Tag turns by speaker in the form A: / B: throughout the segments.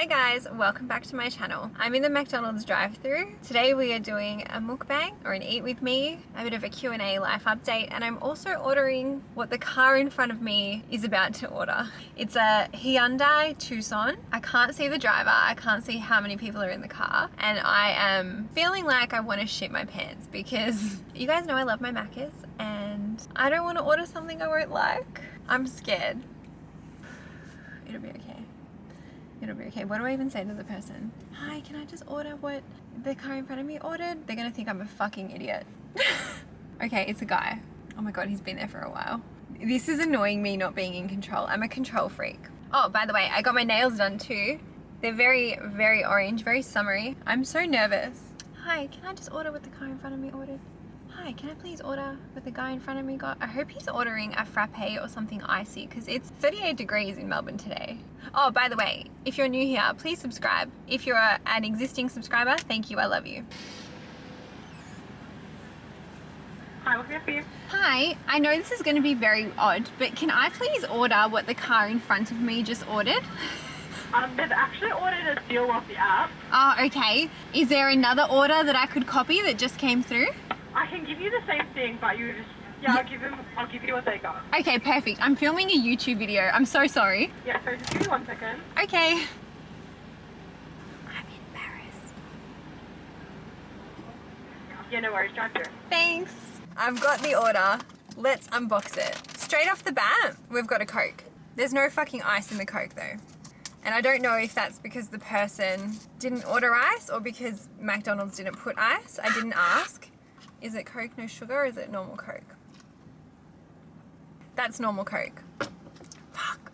A: Hi guys, welcome back to my channel. I'm in the McDonald's drive-thru. Today we are doing a mukbang or an eat with me, a bit of a Q&A life update, and I'm also ordering what the car in front of me is about to order. It's a Hyundai Tucson. I can't see the driver, I can't see how many people are in the car, and I am feeling like I want to shit my pants because you guys know I love my Maccas and I don't want to order something I won't like. I'm scared. It'll be okay. It'll be okay. What do I even say to the person? Hi, can I just order what the car in front of me ordered? They're gonna think I'm a fucking idiot. Okay, it's a guy. Oh my God, he's been there for a while. This is annoying me not being in control. I'm a control freak. Oh, by the way, I got my nails done too. They're very, very orange, very summery. I'm so nervous. Hi, can I just order what the car in front of me ordered? Hi, can I please order what the guy in front of me got? I hope he's ordering a frappe or something icy because it's 38 degrees in Melbourne today. Oh, by the way, if you're new here, please subscribe. If you're an existing subscriber, thank you, I love you.
B: Hi, what can I for you?
A: Hi, I know this is going to be very odd, but can I please order what the car in front of me just ordered?
B: They've actually ordered a deal off the app.
A: Oh, okay. Is there another order that I could copy that just came through?
B: I can give you the same thing, but you just, I'll give you what they got.
A: Okay, perfect. I'm filming a YouTube video. I'm so sorry.
B: Yeah, so just give me 1 second.
A: Okay. I'm embarrassed.
B: Yeah, no worries, drive through.
A: Thanks. I've got the order. Let's unbox it. Straight off the bat, we've got a Coke. There's no fucking ice in the Coke though. And I don't know if that's because the person didn't order ice or because McDonald's didn't put ice. I didn't ask. Is it Coke, no sugar, or is it normal Coke? That's normal Coke. Fuck.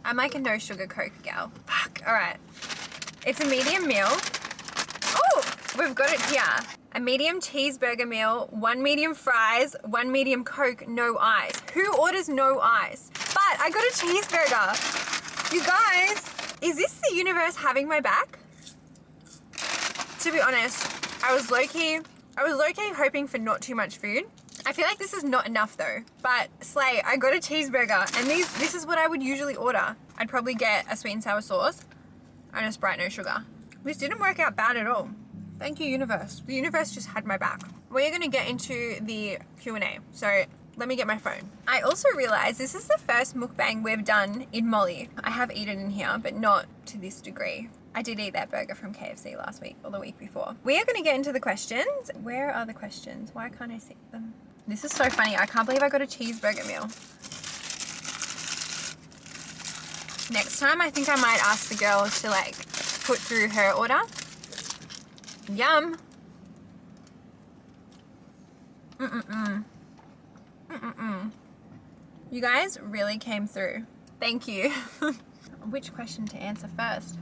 A: I'm like a no sugar Coke gal. Fuck. All right. It's a medium meal. Oh, we've got it here. A medium cheeseburger meal, 1 medium fries, 1 medium Coke, no ice. Who orders no ice? But I got a cheeseburger. You guys, is this the universe having my back? To be honest, I was low-key hoping for not too much food. I feel like this is not enough though, but slay, I got a cheeseburger and this is what I would usually order. I'd probably get a sweet and sour sauce and a Sprite, no sugar. This didn't work out bad at all. Thank you, universe. The universe just had my back. We're gonna get into the Q&A, so let me get my phone. I also realized this is the first mukbang we've done in Molly. I have eaten in here, but not to this degree. I did eat that burger from KFC last week or the week before. We are gonna get into the questions. Where are the questions? Why can't I see them? This is so funny. I can't believe I got a cheeseburger meal. Next time, I think I might ask the girl to like put through her order. Yum. You guys really came through. Thank you. Which question to answer first?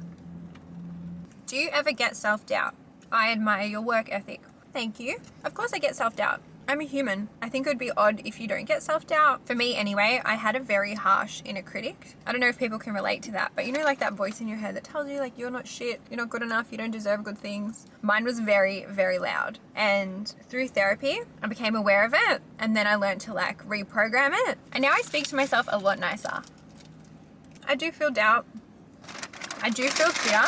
A: Do you ever get self-doubt? I admire your work ethic. Thank you. Of course I get self-doubt. I'm a human. I think it would be odd if you don't get self-doubt. For me anyway, I had a very harsh inner critic. I don't know if people can relate to that, but you know, like that voice in your head that tells you like you're not shit, you're not good enough, you don't deserve good things. Mine was very, very loud. And through therapy, I became aware of it. And then I learned to like reprogram it. And now I speak to myself a lot nicer. I do feel doubt. I do feel fear.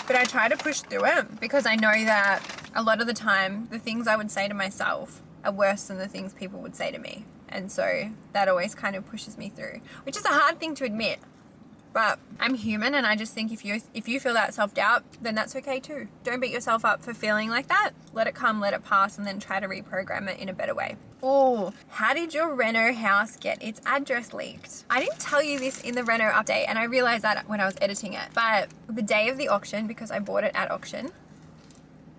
A: But I try to push through it because I know that a lot of the time, the things I would say to myself are worse than the things people would say to me. And so that always kind of pushes me through, which is a hard thing to admit. But I'm human and I just think if you feel that self-doubt, then that's okay too. Don't beat yourself up for feeling like that. Let it come, let it pass, and then try to reprogram it in a better way. Oh, how did your Reno house get its address leaked? I didn't tell you this in the Reno update and I realized that when I was editing it. But the day of the auction, because I bought it at auction,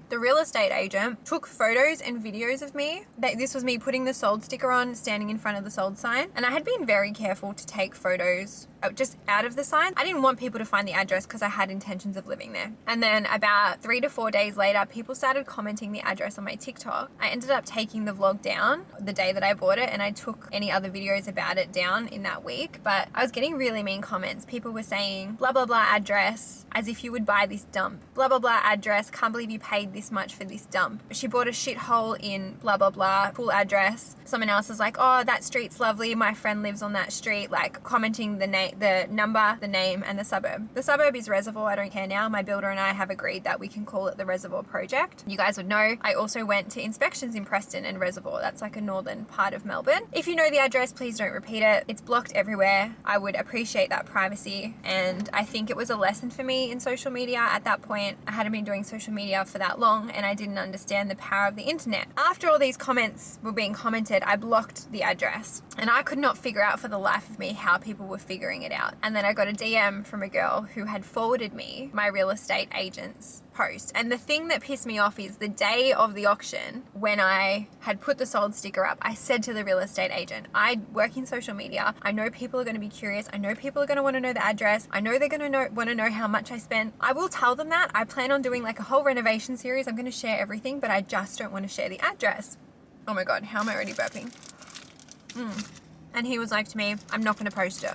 A: the real estate agent took photos and videos of me. This was me putting the sold sticker on, standing in front of the sold sign. And I had been very careful to take photos just out of the sign. I didn't want people to find the address because I had intentions of living there. And then about 3 to 4 days later, people started commenting the address on my TikTok. I ended up taking the vlog down the day that I bought it and I took any other videos about it down in that week. But I was getting really mean comments. People were saying, blah, blah, blah address. as if you would buy this dump. Blah, blah, blah address. Can't believe you paid this much for this dump. She bought a shithole in blah, blah, blah, full address. Someone else is like, oh, that street's lovely. My friend lives on that street, like commenting the name, the number, the name, and the suburb. The suburb is Reservoir. I don't care now. My builder and I have agreed that we can call it the Reservoir Project. You guys would know. I also went to inspections in Preston and Reservoir. That's like a northern part of Melbourne. If you know the address, please don't repeat it. It's blocked everywhere. I would appreciate that privacy. And I think it was a lesson for me in social media at that point. I hadn't been doing social media for that long and I didn't understand the power of the internet. After all these comments were being commented, I blocked the address and I could not figure out for the life of me how people were figuring it out. And then I got a DM from a girl who had forwarded me my real estate agent's post. And the thing that pissed me off is the day of the auction, when I had put the sold sticker up, I said to the real estate agent, I work in social media. I know people are going to be curious. I know people are going to want to know the address. I know they're going to want to know how much I spent. I will tell them that. I plan on doing like a whole renovation series. I'm going to share everything, but I just don't want to share the address. Oh my God, how am I already burping? And he was like to me, I'm not going to post it.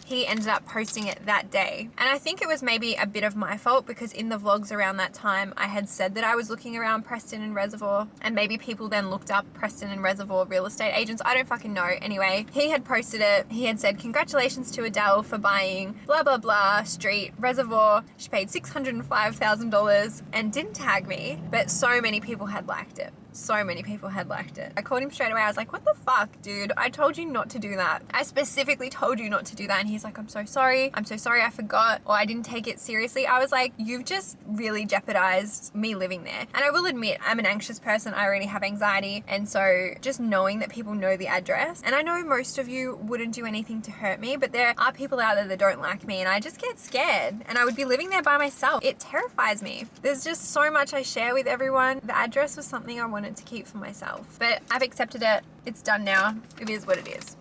A: He ended up posting it that day. And I think it was maybe a bit of my fault because in the vlogs around that time, I had said that I was looking around Preston and Reservoir and maybe people then looked up Preston and Reservoir real estate agents. I don't fucking know. Anyway, he had posted it. He had said, congratulations to Adele for buying blah, blah, blah street Reservoir. She paid $605,000 and didn't tag me, but so many people had liked it. So many people had liked it. I called him straight away. I was like, what the fuck, dude? I told you not to do that. I specifically told you not to do that. And he's like, I'm so sorry. I'm so sorry I forgot, or I didn't take it seriously. I was like, you've just really jeopardized me living there. And I will admit, I'm an anxious person. I already have anxiety. And so just knowing that people know the address, and I know most of you wouldn't do anything to hurt me, but there are people out there that don't like me and I just get scared. And I would be living there by myself. It terrifies me. There's just so much I share with everyone. The address was something I wanted to keep for myself, but I've accepted it. It's done now. It is what it is.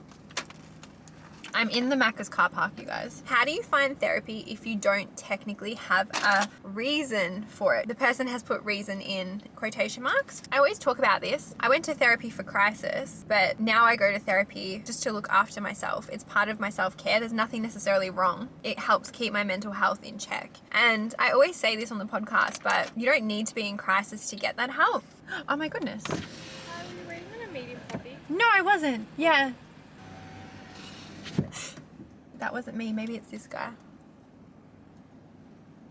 A: I'm in the Macca's car park, you guys. How do you find therapy if you don't technically have a reason for it? The person has put reason in quotation marks. I always talk about this. I went to therapy for crisis, but now I go to therapy just to look after myself. It's part of my self-care. There's nothing necessarily wrong. It helps keep my mental health in check. And I always say this on the podcast, but you don't need to be in crisis to get that help. Oh my goodness.
B: Were you waiting on a medium coffee?
A: No, I wasn't. Yeah. That wasn't me. Maybe it's this guy.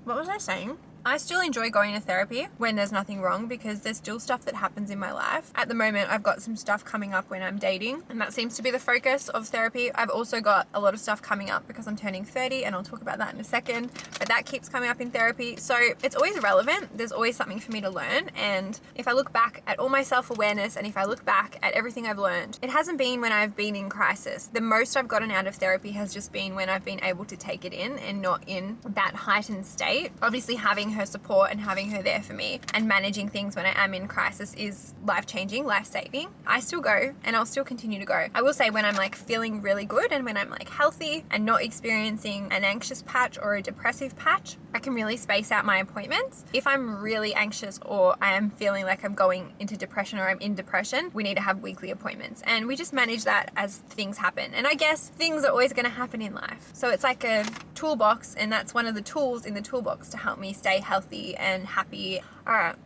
A: What was I saying? I still enjoy going to therapy when there's nothing wrong because there's still stuff that happens in my life. At the moment, I've got some stuff coming up when I'm dating, and that seems to be the focus of therapy. I've also got a lot of stuff coming up because I'm turning 30, and I'll talk about that in a second, but that keeps coming up in therapy. So it's always relevant. There's always something for me to learn. And if I look back at all my self-awareness and if I look back at everything I've learned, it hasn't been when I've been in crisis. The most I've gotten out of therapy has just been when I've been able to take it in and not in that heightened state. Obviously, having her support and having her there for me and managing things when I am in crisis is life-changing, life-saving. I still go and I'll still continue to go. I will say when I'm like feeling really good and when I'm like healthy and not experiencing an anxious patch or a depressive patch, I can really space out my appointments. If I'm really anxious or I am feeling like I'm going into depression or I'm in depression, we need to have weekly appointments, and we just manage that as things happen. And I guess things are always going to happen in life. So it's like a toolbox, and that's one of the tools in the toolbox to help me stay healthy and happy. All right,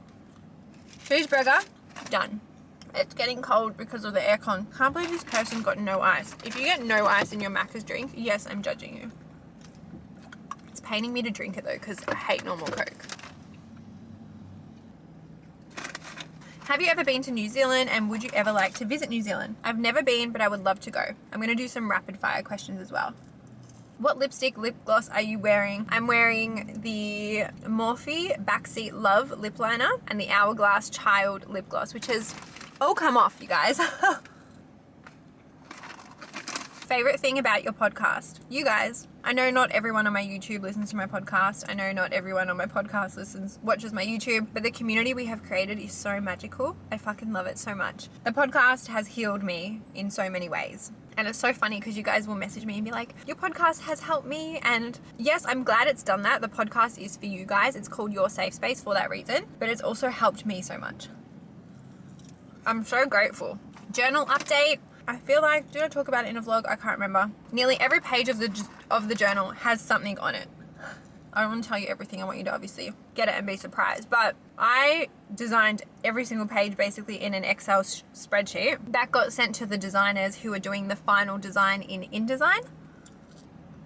A: cheeseburger, done. It's getting cold because of the aircon. Can't believe this person got no ice. If you get no ice in your Macca's drink, yes, I'm judging you. It's paining me to drink it though because I hate normal Coke. Have you ever been to New Zealand, and would you ever like to visit New Zealand? I've never been, but I would love to go. I'm going to do some rapid fire questions as well. What lipstick, lip gloss are you wearing? I'm wearing the Morphe Backseat Love lip liner and the Hourglass Child lip gloss, which has all come off, you guys. Favorite thing about your podcast? You guys. I know not everyone on my YouTube listens to my podcast. I know not everyone on my podcast watches my YouTube, but the community we have created is so magical. I fucking love it so much. The podcast has healed me in so many ways. And it's so funny because you guys will message me and be like, your podcast has helped me. And yes, I'm glad it's done that. The podcast is for you guys. It's called Your Safe Space for that reason, but it's also helped me so much. I'm so grateful. Journal update. I feel like, did I talk about it in a vlog? I can't remember. Nearly every page of the journal has something on it. I don't want to tell you everything. I want you to obviously get it and be surprised. But I designed every single page basically in an Excel spreadsheet that got sent to the designers who are doing the final design in InDesign.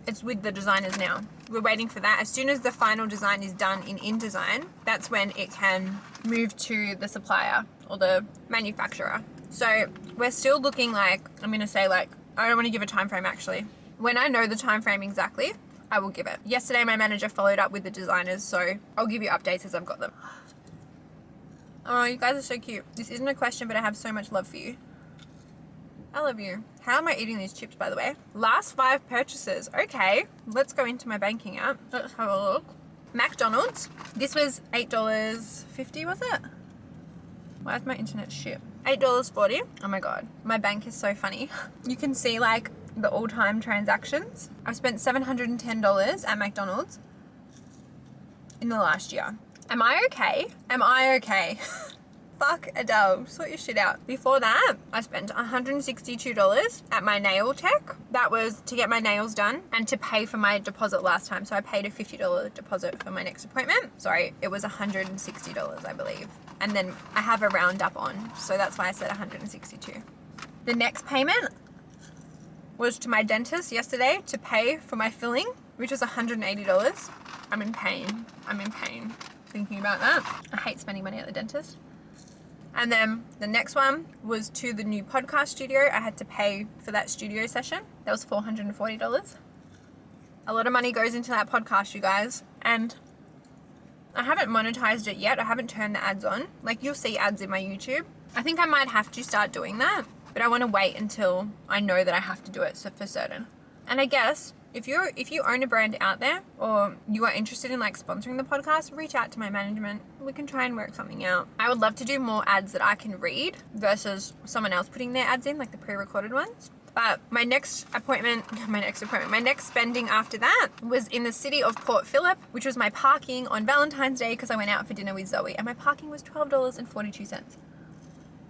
A: It's with the designers now. We're waiting for that. As soon as the final design is done in InDesign, that's when it can move to the supplier or the manufacturer. So we're still looking like, I'm going to say like, I don't want to give a time frame actually. When I know the time frame exactly, I will give it. Yesterday, my manager followed up with the designers, so I'll give you updates as I've got them. Oh, you guys are so cute. This isn't a question, but I have so much love for you. I love you. How am I eating these chips, by the way? Last 5 purchases. Okay, let's go into my banking app. Let's have a look. McDonald's. This was $8.50, was it? Why is my internet shit? $8.40. Oh my God, my bank is so funny. You can see like the all-time transactions. I've spent $710 at McDonald's in the last year. Am I okay? Am I okay? Fuck Adele, sort your shit out. Before that, I spent $162 at my nail tech. That was to get my nails done and to pay for my deposit last time. So I paid a $50 deposit for my next appointment. Sorry, it was $160, I believe. And then I have a roundup on, so that's why I said 162. The next payment was to my dentist yesterday to pay for my filling, which was $180. I'm in pain. I'm in pain thinking about that. I hate spending money at the dentist. And then the next one was to the new podcast studio. I had to pay for that studio session. That was $440. A lot of money goes into that podcast, you guys. And I haven't monetized it yet. I haven't turned the ads on. Like, you'll see ads in my YouTube. I think I might have to start doing that, but I want to wait until I know that I have to do it for certain. And I guess if you own a brand out there or you are interested in like sponsoring the podcast, reach out to my management. We can try and work something out. I would love to do more ads that I can read versus someone else putting their ads in, like the pre-recorded ones. But my next spending after that was in the city of Port Phillip, which was my parking on Valentine's Day because I went out for dinner with Zoe and my parking was $12.42.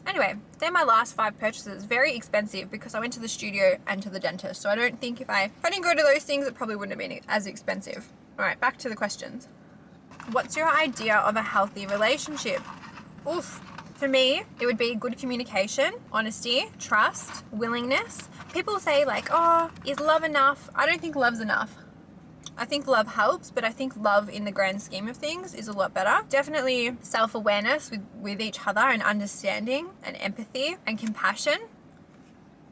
A: Anyway, they're my last 5 purchases. Very expensive because I went to the studio and to the dentist. So I don't think if I didn't go to those things, it probably wouldn't have been as expensive. All right, back to the questions. What's your idea of a healthy relationship? Oof. For me, it would be good communication, honesty, trust, willingness. People say like, oh, is love enough? I don't think love's enough. I think love helps, but I think love in the grand scheme of things is a lot better. Definitely self-awareness with each other and understanding and empathy and compassion.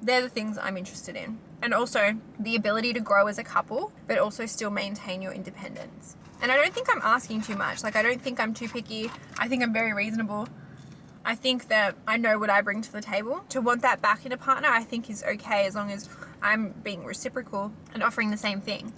A: They're the things I'm interested in. And also the ability to grow as a couple, but also still maintain your independence. And I don't think I'm asking too much. Like, I don't think I'm too picky. I think I'm very reasonable. I think that I know what I bring to the table. To want that back in a partner, I think is okay as long as I'm being reciprocal and offering the same thing.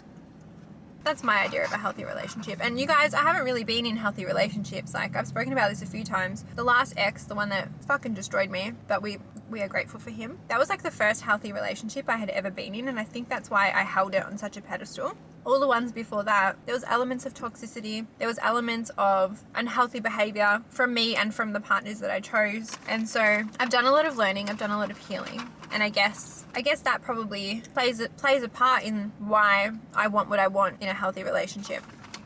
A: That's my idea of a healthy relationship. And you guys, I haven't really been in healthy relationships. Like, I've spoken about this a few times. The last ex, the one that fucking destroyed me, but we are grateful for him. That was like the first healthy relationship I had ever been in, and I think that's why I held it on such a pedestal. All the ones before that, there was elements of toxicity. There was elements of unhealthy behavior from me and from the partners that I chose. And so I've done a lot of learning. I've done a lot of healing. And I guess that probably plays a part in why I want what I want in a healthy relationship.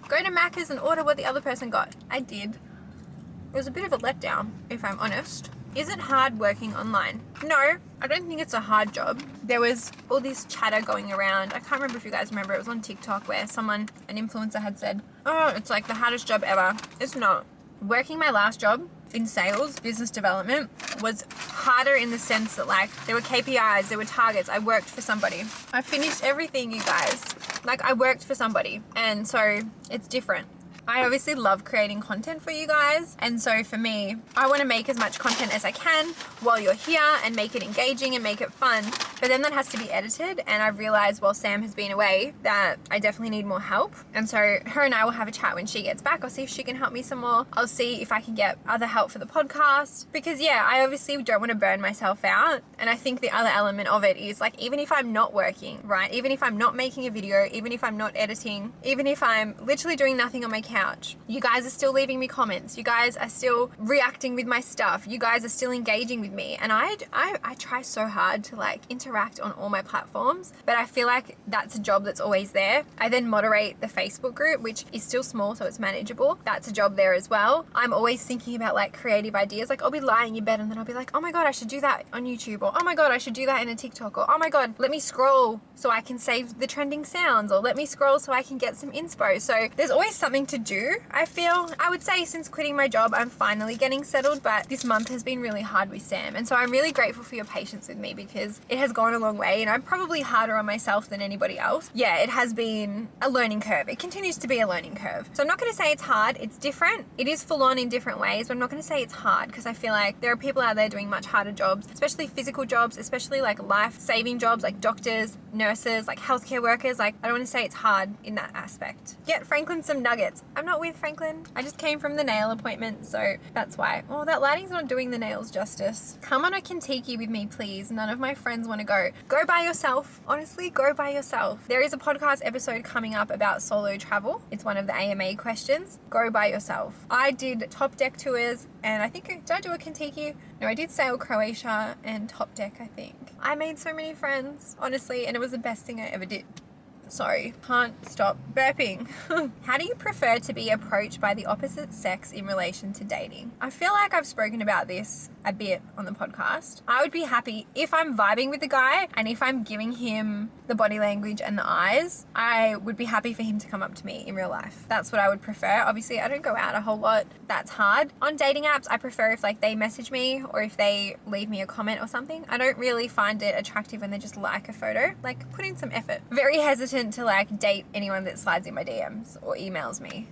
A: Go to Macca's and order what the other person got. I did. It was a bit of a letdown, if I'm honest. Is it hard working online? No, I don't think it's a hard job. There was all this chatter going around. I can't remember if you guys remember. It was on TikTok where an influencer had said, oh, it's like the hardest job ever. It's not. Working my last job in sales, business development, was harder in the sense that like there were KPIs, there were targets. I worked for somebody. I finished everything, you guys. Like, I worked for somebody. And so it's different. I obviously love creating content for you guys. And so for me, I want to make as much content as I can while you're here and make it engaging and make it fun. But then that has to be edited. And I've realized while Sam has been away that I definitely need more help. And so her and I will have a chat when she gets back. I'll see if she can help me some more. I'll see if I can get other help for the podcast. Because yeah, I obviously don't want to burn myself out. And I think the other element of it is like, even if I'm not working, right? Even if I'm not making a video, even if I'm not editing, even if I'm literally doing nothing on my couch, you guys are still leaving me comments. You guys are still reacting with my stuff. You guys are still engaging with me. And I try so hard to like interact interact on all my platforms, but I feel like that's a job that's always there. I then moderate the Facebook group, which is still small, so it's manageable. That's a job there as well. I'm always thinking about like creative ideas. Like I'll be lying in bed and then I'll be like, oh my God, I should do that on YouTube, or oh my God, I should do that in a TikTok, or oh my God, let me scroll so I can save the trending sounds, or let me scroll so I can get some inspo. So there's always something to do. I would say since quitting my job, I'm finally getting settled, but this month has been really hard with Sam. And so I'm really grateful for your patience with me because it has gone a long way and I'm probably harder on myself than anybody else. Yeah, it has been a learning curve. It continues to be a learning curve. So I'm not going to say it's hard. It's different. It is full on in different ways, but I'm not going to say it's hard because I feel like there are people out there doing much harder jobs, especially physical jobs, especially like life-saving jobs like doctors, nurses, like healthcare workers. Like I don't want to say it's hard in that aspect. Get Franklin some nuggets. I'm not with Franklin. I just came from the nail appointment, so that's why. Oh, that lighting's not doing the nails justice. Come on a Kentucky with me, please. None of my friends want to go. Go by yourself. Honestly, go by yourself. There is a podcast episode coming up about solo travel. It's one of the AMA questions. Go by yourself. I did Top Deck tours and I think, did I do a Kentucky? No, I did sail Croatia and Top Deck, I think. I made so many friends, honestly, and it was the best thing I ever did. Sorry, can't stop burping. How do you prefer to be approached by the opposite sex in relation to dating? I feel like I've spoken about this a bit on the podcast. I would be happy if I'm vibing with the guy and if I'm giving him the body language and the eyes, I would be happy for him to come up to me in real life. That's what I would prefer. Obviously, I don't go out a whole lot. That's hard. On dating apps, I prefer if like they message me or if they leave me a comment or something. I don't really find it attractive when they just like a photo. Like put in some effort. Very hesitant to like date anyone that slides in my DMs or emails me.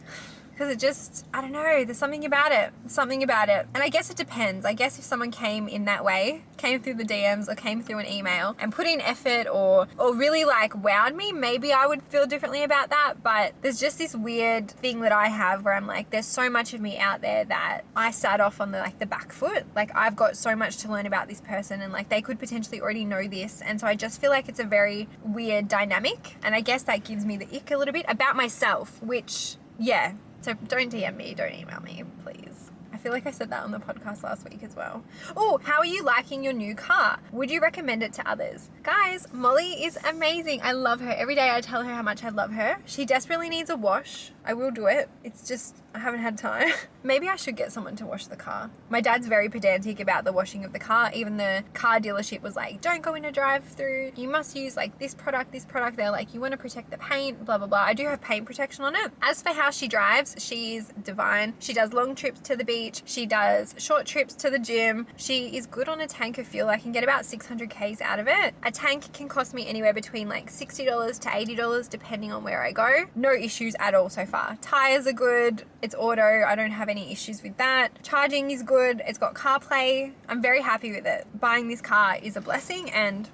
A: Because it just, I don't know, there's something about it. And I guess it depends. I guess if someone came in that way, came through the DMs or came through an email and put in effort or really like wowed me, maybe I would feel differently about that. But there's just this weird thing that I have where I'm like, there's so much of me out there that I start off on the back foot. Like I've got so much to learn about this person and like they could potentially already know this. And so I just feel like it's a very weird dynamic. And I guess that gives me the ick a little bit about myself, which, yeah. So don't DM me, don't email me, please. I feel like I said that on the podcast last week as well. Oh, how are you liking your new car? Would you recommend it to others? Guys, Molly is amazing. I love her. Every day I tell her how much I love her. She desperately needs a wash. I will do it. It's just, I haven't had time. Maybe I should get someone to wash the car. My dad's very pedantic about the washing of the car. Even the car dealership was like, don't go in a drive-thru. You must use like this product. They're like, you want to protect the paint, blah, blah, blah. I do have paint protection on it. As for how she drives, she's divine. She does long trips to the beach. She does short trips to the gym. She is good on a tank of fuel. I can get about 600 Ks out of it. A tank can cost me anywhere between like $60 to $80 depending on where I go. No issues at all so far. Tires are good. It's auto. I don't have any issues with that. Charging is good. It's got CarPlay. I'm very happy with it. Buying this car is a blessing and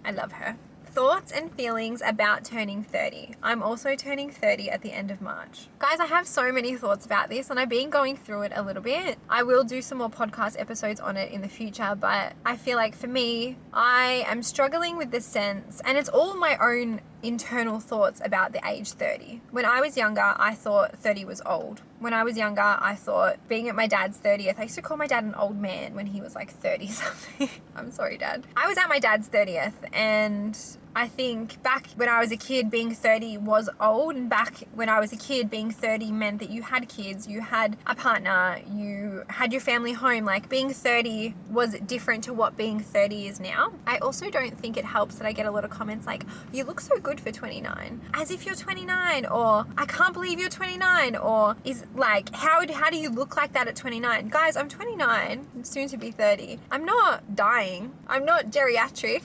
A: I love her. Thoughts and feelings about turning 30. I'm also turning 30 at the end of March. Guys, I have so many thoughts about this and I've been going through it a little bit. I will do some more podcast episodes on it in the future, but I feel like for me, I am struggling with the sense, and it's all my own internal thoughts about the age 30. When I was younger, I thought 30 was old. When I was younger, I thought being at my dad's 30th, I used to call my dad an old man when he was like 30 something. I'm sorry, Dad. I was at my dad's 30th and I think back when I was a kid, being 30 was old, and back when I was a kid, being 30 meant that you had kids, you had a partner, you had your family home. Like being 30 was different to what being 30 is now. I also don't think it helps that I get a lot of comments like, you look so good for 29, as if you're 29, or I can't believe you're 29, or is like, how do you look like that at 29? Guys, I'm 29, I'm soon to be 30. I'm not dying. I'm not geriatric.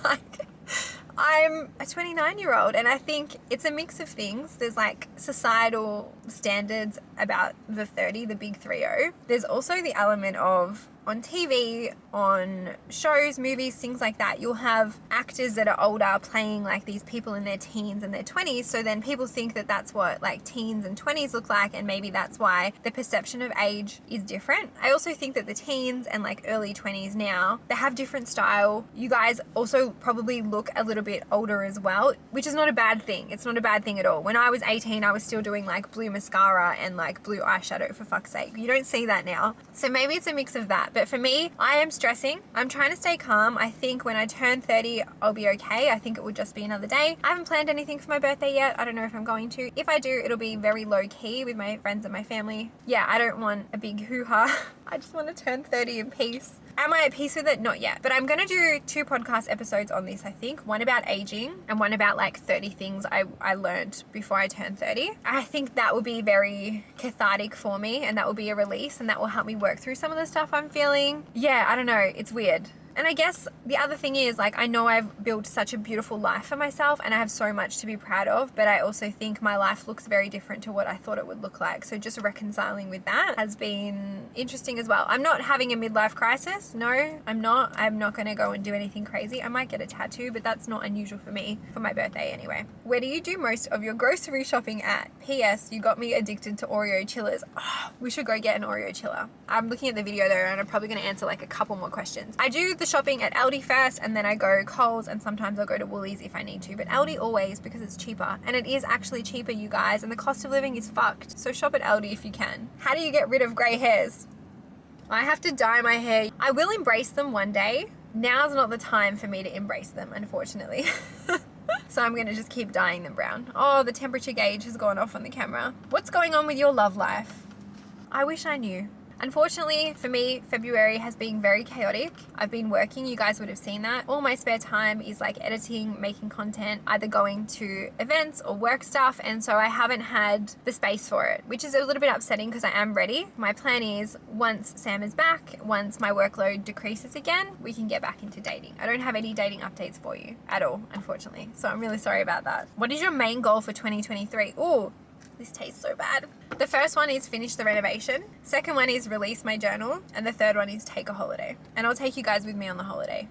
A: Like, I'm a 29-year-old, and I think it's a mix of things. There's like societal standards about the 30, the big 30. There's also the element of on TV, on shows, movies, things like that, you'll have actors that are older playing like these people in their teens and their 20s. So then people think that that's what like teens and 20s look like, and maybe that's why the perception of age is different. I also think that the teens and like early 20s now, they have different style. You guys also probably look a little bit older as well, which is not a bad thing. It's not a bad thing at all. When I was 18, I was still doing like blue mascara and like blue eyeshadow, for fuck's sake. You don't see that now. So maybe it's a mix of that. that. But for me, I am stressing. I'm trying to stay calm. I think when I turn 30, I'll be okay. I think it will just be another day. I haven't planned anything for my birthday yet. I don't know if I'm going to. If I do, it'll be very low key with my friends and my family. Yeah, I don't want a big hoo-ha. I just want to turn 30 in peace. Am I at peace with it? Not yet. But I'm going to do 2 podcast episodes on this, I think. One about aging and one about like 30 things I learned before I turned 30. I think that will be very cathartic for me, and that will be a release, and that will help me work through some of the stuff I'm feeling. Yeah, I don't know. It's weird. And I guess the other thing is, like, I know I've built such a beautiful life for myself and I have so much to be proud of, but I also think my life looks very different to what I thought it would look like. So just reconciling with that has been interesting as well. I'm not having a midlife crisis. No, I'm not. I'm not going to go and do anything crazy. I might get a tattoo, but that's not unusual for me for my birthday anyway. Where do you do most of your grocery shopping at? P.S. You got me addicted to Oreo chillers. Oh, we should go get an Oreo chiller. I'm looking at the video though, and I'm probably going to answer like a couple more questions. I do the shopping at Aldi first, and then I go Coles, and sometimes I'll go to Woolies if I need to, but Aldi always, because it's cheaper, and it is actually cheaper, you guys, and the cost of living is fucked. So shop at Aldi if you can. How do you get rid of grey hairs? I have to dye my hair. I will embrace them one day. Now's not the time for me to embrace them, unfortunately. So I'm gonna just keep dyeing them brown. Oh, the temperature gauge has gone off on the camera. What's going on with your love life? I wish I knew. Unfortunately for me, February has been very chaotic. I've been working, you guys would have seen that. All my spare time is like editing, making content, either going to events or work stuff, and so I haven't had the space for it, which is a little bit upsetting because I am ready. My plan is once Sam is back, once my workload decreases again, we can get back into dating. I don't have any dating updates for you at all, unfortunately, so I'm really sorry about that. What is your main goal for 2023? Ooh, this tastes so bad. The first one is finish the renovation. Second one is release my journal. And the third one is take a holiday. And I'll take you guys with me on the holiday.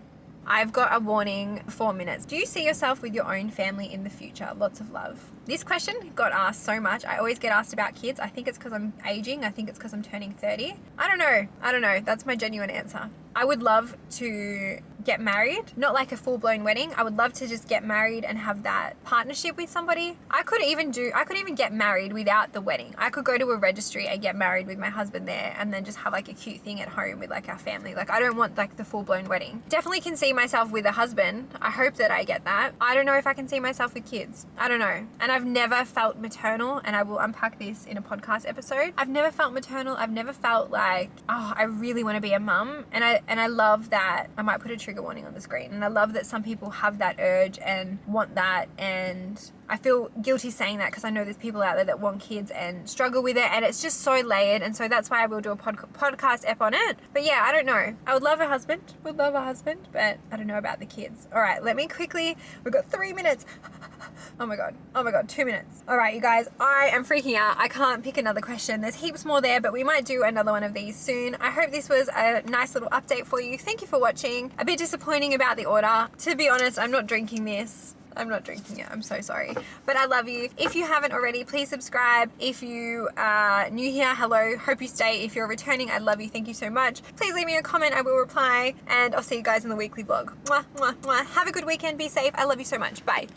A: I've got a warning, 4 minutes. Do you see yourself with your own family in the future? Lots of love. This question got asked so much. I always get asked about kids. I think it's because I'm aging. I think it's because I'm turning 30. I don't know. That's my genuine answer. I would love to get married, not like a full-blown wedding. I would love to just get married and have that partnership with somebody. I could even get married without the wedding. I could go to a registry and get married with my husband there, and then just have like a cute thing at home with like our family. Like, I don't want like the full-blown wedding. Definitely can see myself with a husband. I hope that I get that. I don't know if I can see myself with kids. I don't know. And I've never felt maternal, and I will unpack this in a podcast episode. I've never felt maternal. I've never felt like, oh, I really want to be a mum. And I love that. I might put a trigger warning on the screen. And I love that some people have that urge and want that, and I feel guilty saying that because I know there's people out there that want kids and struggle with it, and it's just so layered, and so that's why I will do a podcast ep on it. But yeah, I don't know. I would love a husband, but I don't know about the kids. All right, let me quickly, we've got 3 minutes. Oh my God, 2 minutes. All right, you guys, I am freaking out. I can't pick another question. There's heaps more there, but we might do another one of these soon. I hope this was a nice little update for you. Thank you for watching. A bit disappointing about the order. To be honest, I'm not drinking this. I'm not drinking it. I'm so sorry. But I love you. If you haven't already, please subscribe. If you are new here, hello. Hope you stay. If you're returning, I love you. Thank you so much. Please leave me a comment. I will reply. And I'll see you guys in the weekly vlog. Mwah, mwah, mwah. Have a good weekend. Be safe. I love you so much. Bye.